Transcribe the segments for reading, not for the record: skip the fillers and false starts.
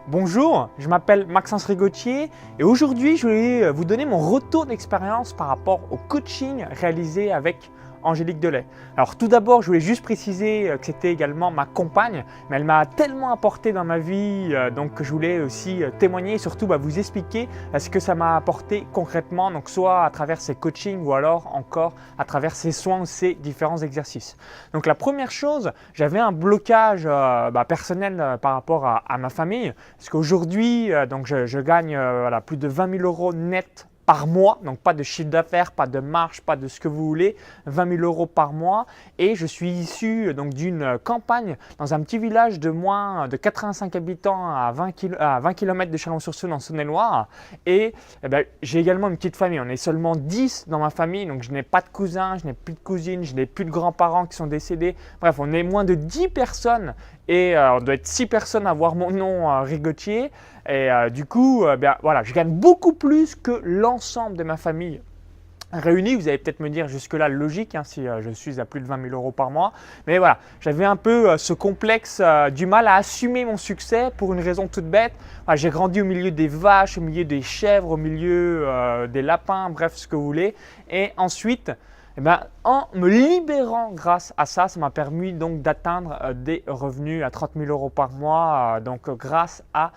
Bonjour, je m'appelle Maxence Rigotier et aujourd'hui je voulais vous donner mon retour d'expérience par rapport au coaching réalisé avec Angélique Delay. Alors tout d'abord, je voulais juste préciser que c'était également ma compagne, mais elle m'a tellement apporté dans ma vie, donc que je voulais aussi témoigner et surtout vous expliquer ce que ça m'a apporté concrètement, donc soit à travers ses coachings ou alors encore à travers ses soins ou ses différents exercices. Donc la première chose, j'avais un blocage personnel par rapport à ma famille, parce qu'aujourd'hui je gagne plus de 20 000 € net par mois, donc pas de chiffre d'affaires, pas de marge, pas de ce que vous voulez, 20 000 € par mois, et je suis issu d'une campagne dans un petit village de moins de 85 habitants à 20 km de Chalon-sur-Saône en Saône-et-Loire, et j'ai également une petite famille, on est seulement 10 dans ma famille, donc je n'ai pas de cousins, je n'ai plus de cousines, je n'ai plus de grands-parents qui sont décédés, bref on est moins de 10 personnes et on doit être 6 personnes à voir mon nom Rigotier. Et du coup, je gagne beaucoup plus que l'ensemble de ma famille réunie. Vous allez peut-être me dire jusque-là logique si je suis à plus de 20 000 € par mois. Mais voilà, j'avais un peu ce complexe du mal à assumer mon succès pour une raison toute bête. J'ai grandi au milieu des vaches, au milieu des chèvres, au milieu des lapins, bref, ce que vous voulez. Et ensuite, en me libérant grâce à ça, ça m'a permis donc d'atteindre des revenus à 30 000 € par mois, grâce à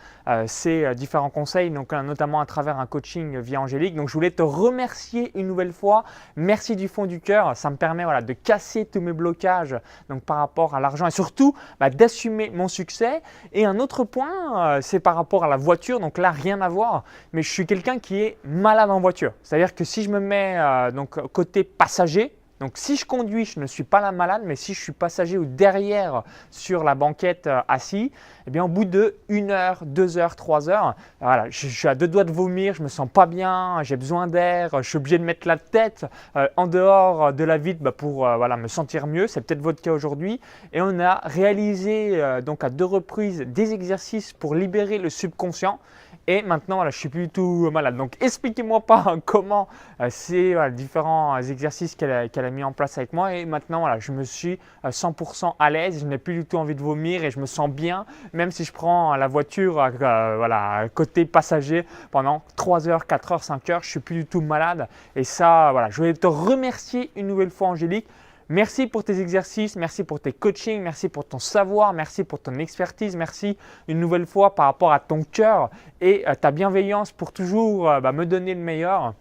ces différents conseils, donc notamment à travers un coaching via Angélique. Donc je voulais te remercier une nouvelle fois, merci du fond du cœur, ça me permet de casser tous mes blocages donc par rapport à l'argent et surtout d'assumer mon succès. Et un autre point, c'est par rapport à la voiture, donc là rien à voir, mais je suis quelqu'un qui est malade en voiture, c'est-à-dire que si je me mets côté passager, donc si je conduis, je ne suis pas la malade, mais si je suis passager ou derrière sur la banquette assis, au bout de 1 heure, 2 heures, 3 heures, je suis à 2 doigts de vomir, je ne me sens pas bien, j'ai besoin d'air, je suis obligé de mettre la tête en dehors de la vitre pour me sentir mieux. C'est peut-être votre cas aujourd'hui. Et on a réalisé à 2 reprises des exercices pour libérer le subconscient. Et maintenant, je ne suis plus du tout malade. Donc, expliquez-moi pas comment ces différents exercices qu'elle a mis en place avec moi. Et maintenant, je me suis 100% à l'aise. Je n'ai plus du tout envie de vomir et je me sens bien, même si je prends la voiture côté passager pendant 3 heures, 4 heures, 5 heures. Je ne suis plus du tout malade. Et ça, je voulais te remercier une nouvelle fois, Angélique. Merci pour tes exercices, merci pour tes coachings, merci pour ton savoir, merci pour ton expertise, merci une nouvelle fois par rapport à ton cœur et ta bienveillance pour toujours me donner le meilleur.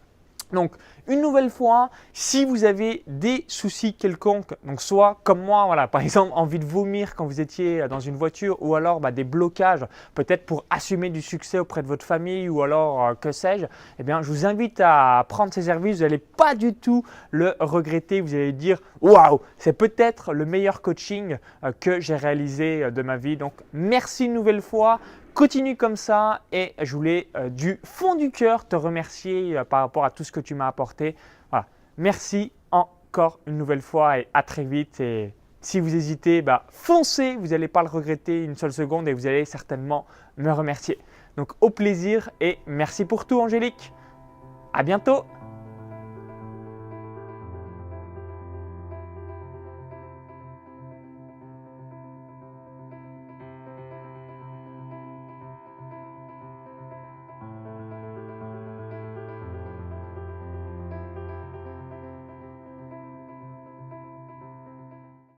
Donc, une nouvelle fois, si vous avez des soucis quelconques, donc soit comme moi, par exemple, envie de vomir quand vous étiez dans une voiture ou alors des blocages, peut-être pour assumer du succès auprès de votre famille ou alors que sais-je, je vous invite à prendre ces services. Vous n'allez pas du tout le regretter. Vous allez dire « Waouh, c'est peut-être le meilleur coaching que j'ai réalisé de ma vie. » Donc, merci une nouvelle fois. Continue comme ça et je voulais du fond du cœur te remercier par rapport à tout ce que tu m'as apporté. Voilà. Merci encore une nouvelle fois et à très vite. Et si vous hésitez, foncez, vous n'allez pas le regretter une seule seconde et vous allez certainement me remercier. Donc au plaisir et merci pour tout, Angélique. À bientôt.